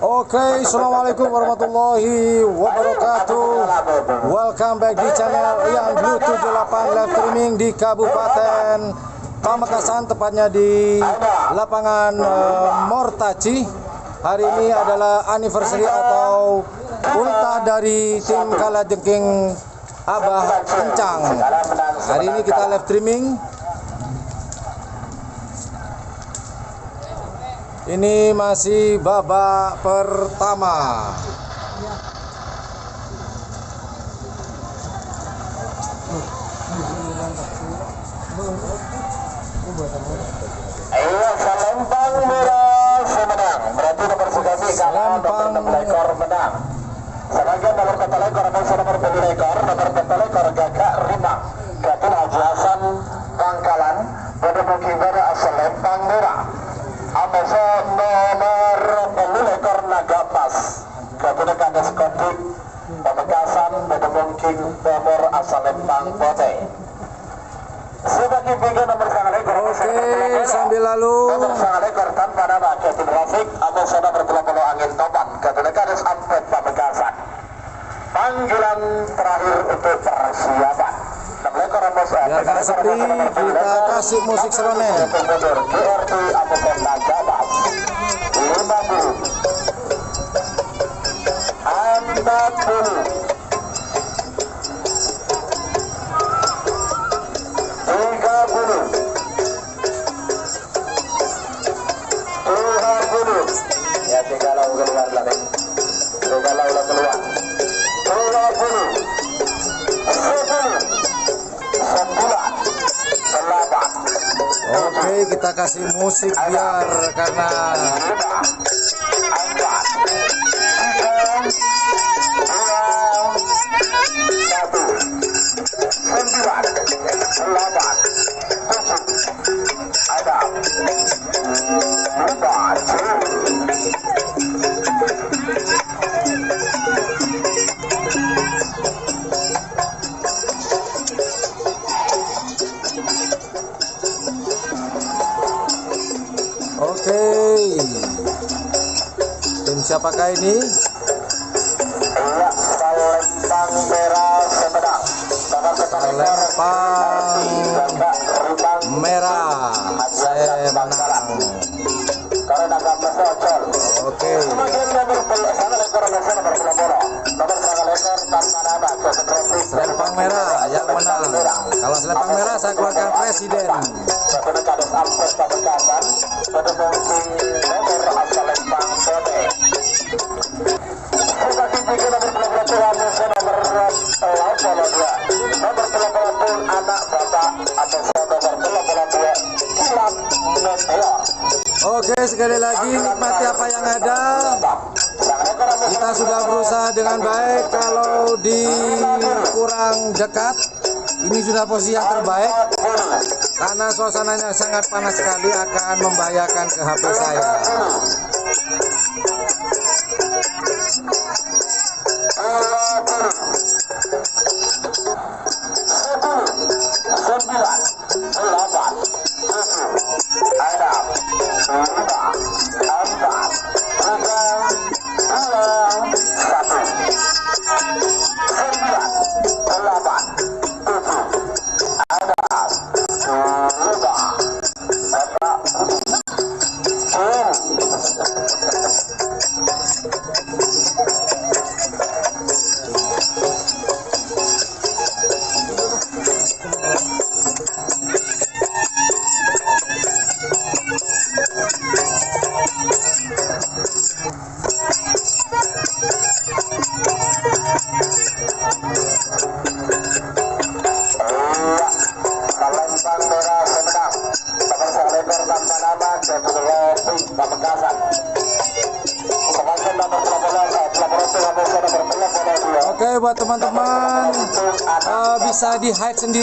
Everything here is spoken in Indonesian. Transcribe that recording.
Oke, assalamualaikum warahmatullahi wabarakatuh. Welcome back di channel yang Blue 78 live streaming di Kabupaten Pamekasan, tepatnya di lapangan Mortaci. Hari ini adalah anniversary atau ultah dari tim Kalajengking Abah Kencang. Hari ini kita live streaming. Ini masih babak pertama. Selempang merah semenang. Berarti nomor Sugami kalah, nomor ekor menang. Sebagian nomor kata lekor atau nomor pemilik ekor, nomor kata lekor Gagak Rimang. Gatin Haji Hasan Bangkalan. Pada mungkin pada Selempang merah. Amasa nomor pemilik ekor Nagapas. Gatin Kandas Kodik. Pamekasan pada mungkin nomor Selempang Pote. Sebagai bagian nomor sangat ekor. Oke, sambil lalu nomor sangat ekor tanpa nama Gatin Rafiq atau soda berpuluh-puluh angin topan. Gatin Kandas Ampet Pamekasan. Panggilan terakhir untuk persiapan. biar gak sepi, kita kasih musik serenade. GRT Ampet Nagapas 50 40 Oke, kita kasih musik biar karena tim siapakah ini? Selempang merah Semenang. Selempang merah Semenang. Oke. Selempang merah yang menang. Kalau selempang merah saya keluarkan presiden. Oke, sekali lagi nikmati apa yang ada. Kita sudah berusaha dengan baik. Kalau di kurang dekat, ini sudah posisi yang terbaik. Karena suasananya sangat panas sekali, akan membahayakan ke HP saya. Oke, buat teman-teman bisa di hide sendiri.